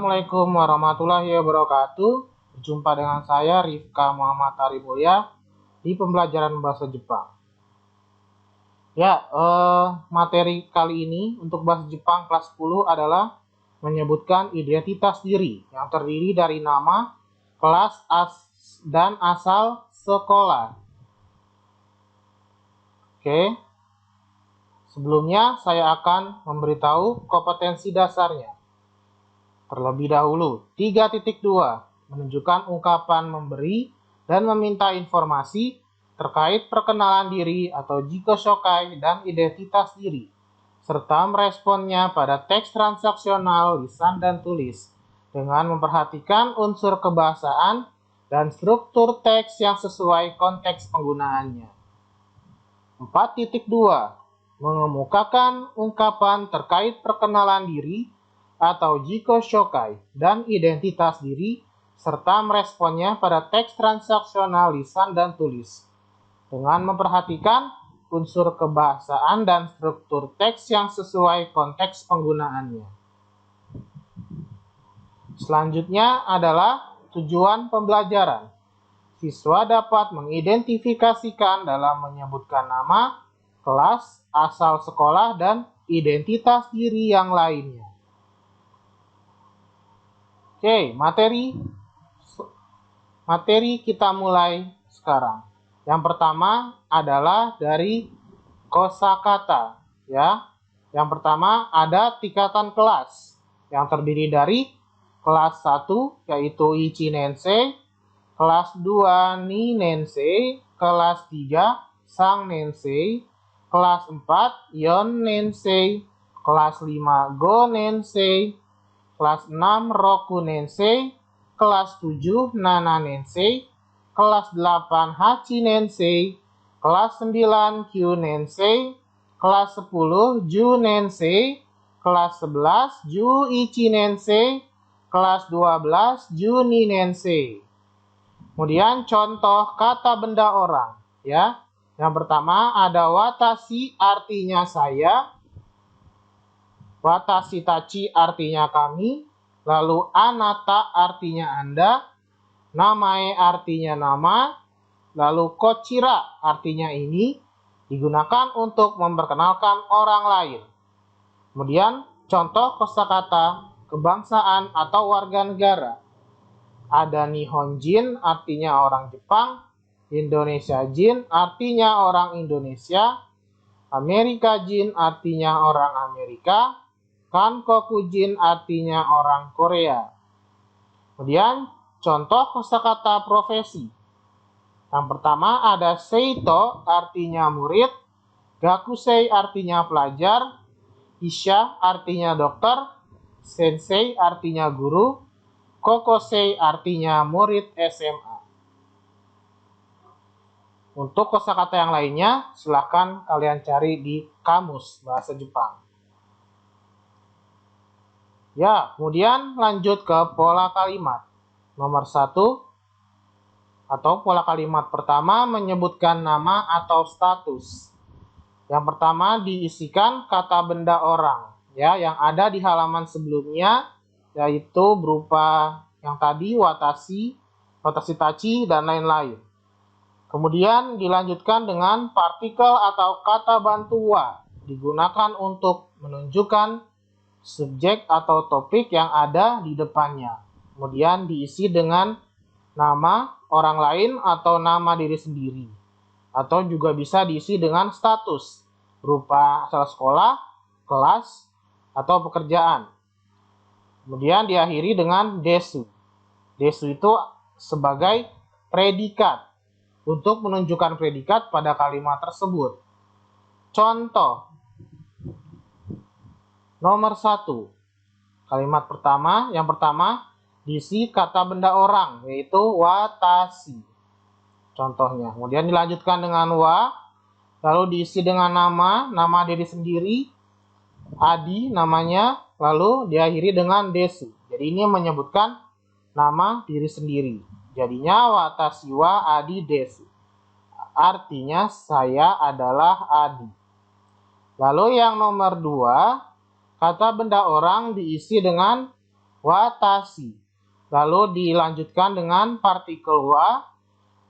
Assalamualaikum warahmatullahi wabarakatuh. Berjumpa dengan saya Rifka Muhammad Arimulya di pembelajaran bahasa Jepang. Materi kali ini untuk bahasa Jepang kelas 10 adalah menyebutkan identitas diri yang terdiri dari nama, kelas, dan asal sekolah. Oke. Sebelumnya saya akan memberitahu kompetensi dasarnya. Terlebih dahulu, 3.2 menunjukkan ungkapan memberi dan meminta informasi terkait perkenalan diri atau jiko shokai dan identitas diri, serta meresponnya pada teks transaksional lisan dan tulis dengan memperhatikan unsur kebahasaan dan struktur teks yang sesuai konteks penggunaannya. 4.2 mengemukakan ungkapan terkait perkenalan diri atau jiko shokai dan identitas diri serta meresponnya pada teks transaksional lisan dan tulis dengan memperhatikan unsur kebahasaan dan struktur teks yang sesuai konteks penggunaannya. Selanjutnya adalah tujuan pembelajaran. Siswa dapat mengidentifikasikan dalam menyebutkan nama, kelas, asal sekolah, dan identitas diri yang lainnya. Oke, materi kita mulai sekarang. Yang pertama adalah dari kosakata, ya. Yang pertama ada tingkatan kelas yang terdiri dari kelas 1 yaitu Ichi Nensei, kelas 2 Ni Nensei, kelas 3 Sang Nensei, kelas 4 Yon Nensei, kelas 5 Go Nensei, kelas 6 Roku Nensei, kelas 7 Nana Nensei, kelas 8 Hachi Nensei, kelas 9 Kyu Nensei, kelas 10 Ju Nensei, kelas 11 Ju Ichi Nensei, kelas 12 Ju Ni Nensei. Kemudian contoh kata benda orang, ya. Yang pertama ada watashi artinya saya, watashi tachi artinya kami, lalu anata artinya Anda, namae artinya nama, lalu kochira artinya ini, digunakan untuk memperkenalkan orang lain. Kemudian contoh kosakata kebangsaan atau warga negara. Ada Nihonjin artinya orang Jepang, Indonesia Jin artinya orang Indonesia, Amerika Jin artinya orang Amerika, Kankoku Jin artinya orang Korea. Kemudian contoh kosakata profesi. Yang pertama ada Seito artinya murid, Gakusei artinya pelajar, Isha artinya dokter, Sensei artinya guru, Kokosei artinya murid SMA. Untuk kosakata yang lainnya silahkan kalian cari di kamus bahasa Jepang. Ya, kemudian lanjut ke pola kalimat. Nomor 1 atau pola kalimat pertama menyebutkan nama atau status. Yang pertama diisikan kata benda orang, ya, yang ada di halaman sebelumnya, yaitu berupa yang tadi watashi, watashi tachi, dan lain-lain. Kemudian dilanjutkan dengan partikel atau kata bantu wa, digunakan untuk menunjukkan subjek atau topik yang ada di depannya. Kemudian diisi dengan nama orang lain atau nama diri sendiri. Atau juga bisa diisi dengan status, berupa asal sekolah, kelas, atau pekerjaan. Kemudian diakhiri dengan desu. Desu itu sebagai predikat, untuk menunjukkan predikat pada kalimat tersebut. Contoh. Nomor 1. Kalimat pertama, yang pertama diisi kata benda orang, yaitu watashi. Contohnya. Kemudian dilanjutkan dengan wa, lalu diisi dengan nama diri sendiri, adi namanya, lalu diakhiri dengan desu. Jadi ini menyebutkan nama diri sendiri. Jadinya watashi wa adi desu. Artinya saya adalah adi. Lalu yang nomor 2, kata benda orang diisi dengan watashi. Lalu dilanjutkan dengan partikel wa,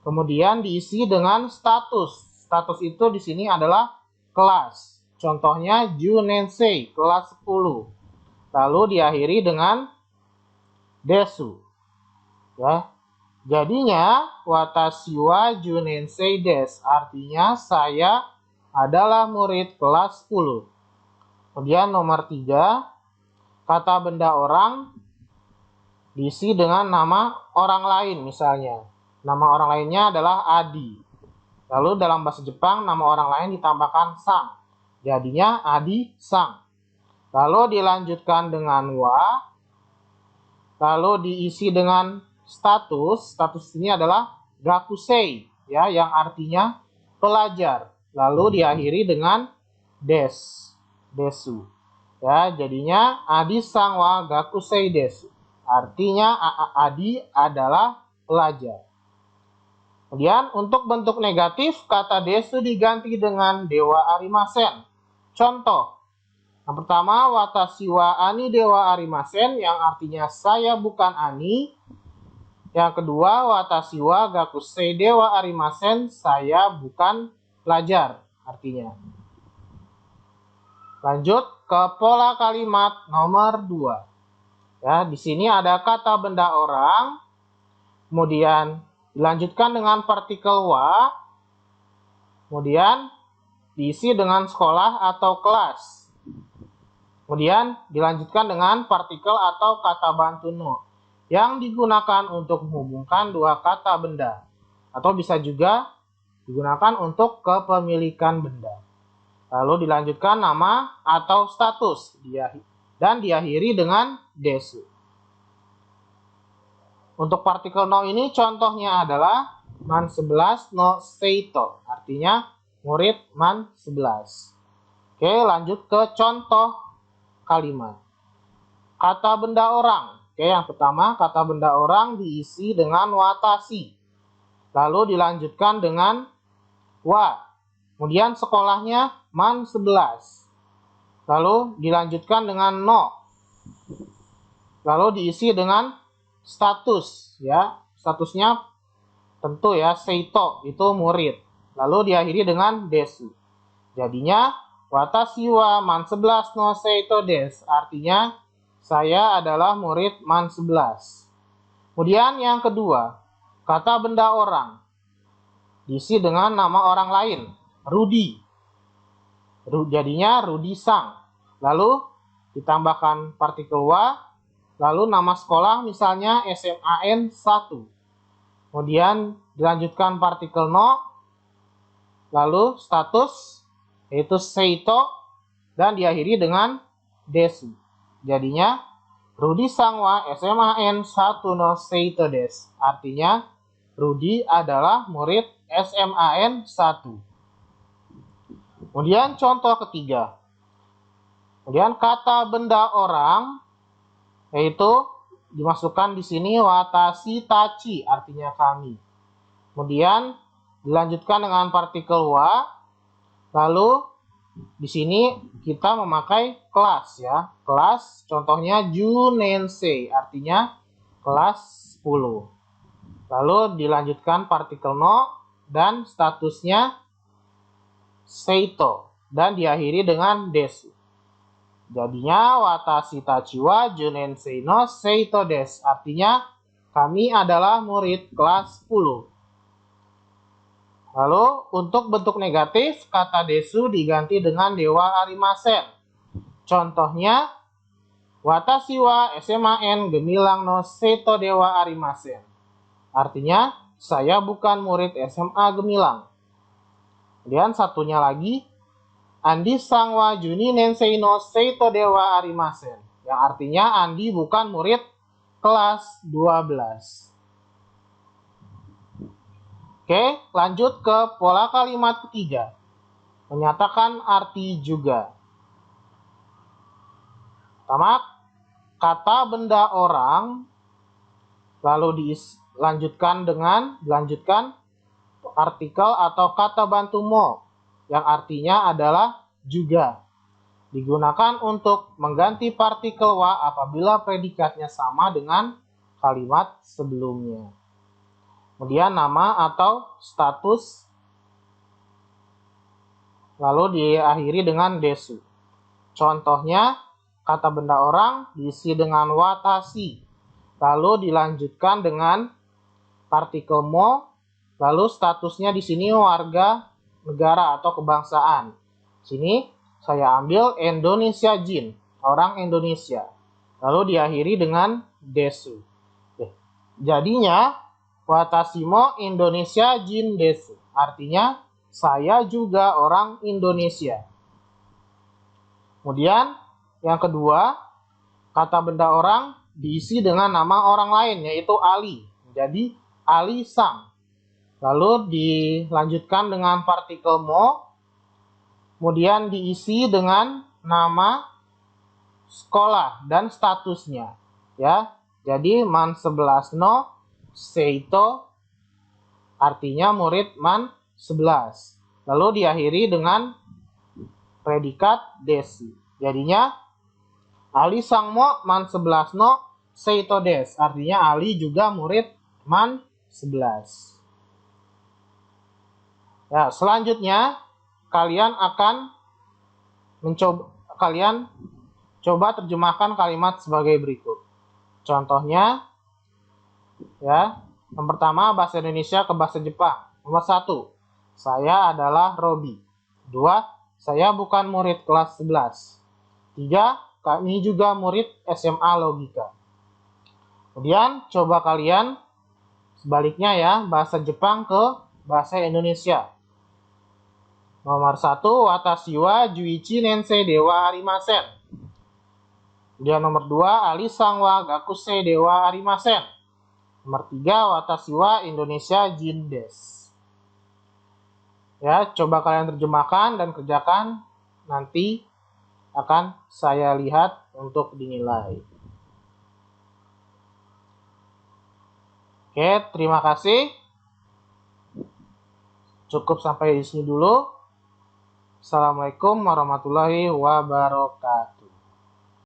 kemudian diisi dengan status. Status itu di sini adalah kelas. Contohnya junensei, kelas 10. Lalu diakhiri dengan desu. Ya. Jadinya watashi wa junensei desu, artinya saya adalah murid kelas 10. Kemudian nomor 3, kata benda orang diisi dengan nama orang lain misalnya. Nama orang lainnya adalah Adi. Lalu dalam bahasa Jepang nama orang lain ditambahkan sang. Jadinya Adi sang. Lalu dilanjutkan dengan wa. Lalu diisi dengan status. Status ini adalah gakusei, ya, yang artinya pelajar. Lalu diakhiri dengan desu. Ya, jadinya Adi sang wa gakusei desu. Artinya Adi adalah pelajar. Kemudian untuk bentuk negatif, kata desu diganti dengan dewa arimasen. Contoh, yang pertama, watashi wa ani dewa arimasen, yang artinya saya bukan ani. Yang kedua, watashi wa gakusei dewa arimasen, saya bukan pelajar, artinya. Lanjut ke pola kalimat nomor 2. Ya, di sini ada kata benda orang, kemudian dilanjutkan dengan partikel wa, kemudian diisi dengan sekolah atau kelas. Kemudian dilanjutkan dengan partikel atau kata bantu no yang digunakan untuk menghubungkan dua kata benda, atau bisa juga digunakan untuk kepemilikan benda. Lalu dilanjutkan nama atau status dan diakhiri dengan desu. Untuk partikel no ini contohnya adalah man 11 no seito, artinya murid man 11. Oke, lanjut ke contoh kalimat. Kata benda orang. Oke, yang pertama, kata benda orang diisi dengan watashi. Lalu dilanjutkan dengan wa. Kemudian sekolahnya man 11. Lalu dilanjutkan dengan no. Lalu diisi dengan status, ya. Statusnya tentu ya, seito itu murid. Lalu diakhiri dengan desu. Jadinya watashi wa man 11 no seito desu, artinya saya adalah murid man 11. Kemudian yang kedua, kata benda orang diisi dengan nama orang lain, Rudi. Jadinya Rudi sang. Lalu ditambahkan partikel wa, lalu nama sekolah misalnya SMAN 1. Kemudian dilanjutkan partikel no, lalu status yaitu seito, dan diakhiri dengan desu. Jadinya Rudi sang wa SMAN 1 no seito desu. Artinya Rudi adalah murid SMAN 1. Kemudian contoh ketiga. Kemudian kata benda orang yaitu dimasukkan di sini watashi tachi, artinya kami. Kemudian dilanjutkan dengan partikel wa. Lalu di sini kita memakai kelas, ya. Kelas contohnya junensei, artinya kelas 10. Lalu dilanjutkan partikel no dan statusnya seito dan diakhiri dengan desu. Jadinya watashi tachi wa junensei no seito desu, artinya kami adalah murid kelas 10. Lalu untuk bentuk negatif, kata desu diganti dengan dewa arimasen. Contohnya watashi wa SMAN gemilang no seito dewa arimasen. Artinya saya bukan murid SMA gemilang. Kemudian satunya lagi, Andi sang wa juni nensei no seito dewa arimasen. Yang artinya Andi bukan murid kelas 12. Oke, lanjut ke pola kalimat ketiga. Menyatakan arti juga. Pertama, kata benda orang, lalu dilanjutkan artikel atau kata bantu mo, yang artinya adalah juga. Digunakan untuk mengganti partikel wa apabila predikatnya sama dengan kalimat sebelumnya. Kemudian nama atau status, lalu diakhiri dengan desu. Contohnya, kata benda orang diisi dengan watashi, lalu dilanjutkan dengan partikel mo, lalu statusnya di sini warga negara atau kebangsaan. Sini saya ambil Indonesia Jin, orang Indonesia. Lalu diakhiri dengan desu. Jadinya watashi mo Indonesia Jin desu. Artinya saya juga orang Indonesia. Kemudian yang kedua, kata benda orang diisi dengan nama orang lain, yaitu Ali. Jadi Ali Sang. Lalu dilanjutkan dengan partikel mo, kemudian diisi dengan nama sekolah dan statusnya. Ya, jadi man 11 no seito, artinya murid man 11. Lalu diakhiri dengan predikat desu. Jadinya Ali Sangmo man 11 no seito des. Artinya Ali juga murid man 11. Ya, selanjutnya kalian coba terjemahkan kalimat sebagai berikut. Contohnya, ya, yang pertama bahasa Indonesia ke bahasa Jepang. Nomor 1, saya adalah Robi. 2, saya bukan murid kelas 11. 3, kami juga murid SMA Logika. Kemudian coba kalian sebaliknya ya, bahasa Jepang ke bahasa Indonesia. Nomor 1, watashi wa juichi nensei dewa arimasen. Kemudian nomor 2, ali-san wa gakusei dewa arimasen. Nomor 3, watashi wa Indonesia Jin desu. Ya, coba kalian terjemahkan dan kerjakan, nanti akan saya lihat untuk dinilai. Oke, terima kasih. Cukup sampai di sini dulu. Assalamualaikum warahmatullahi wabarakatuh.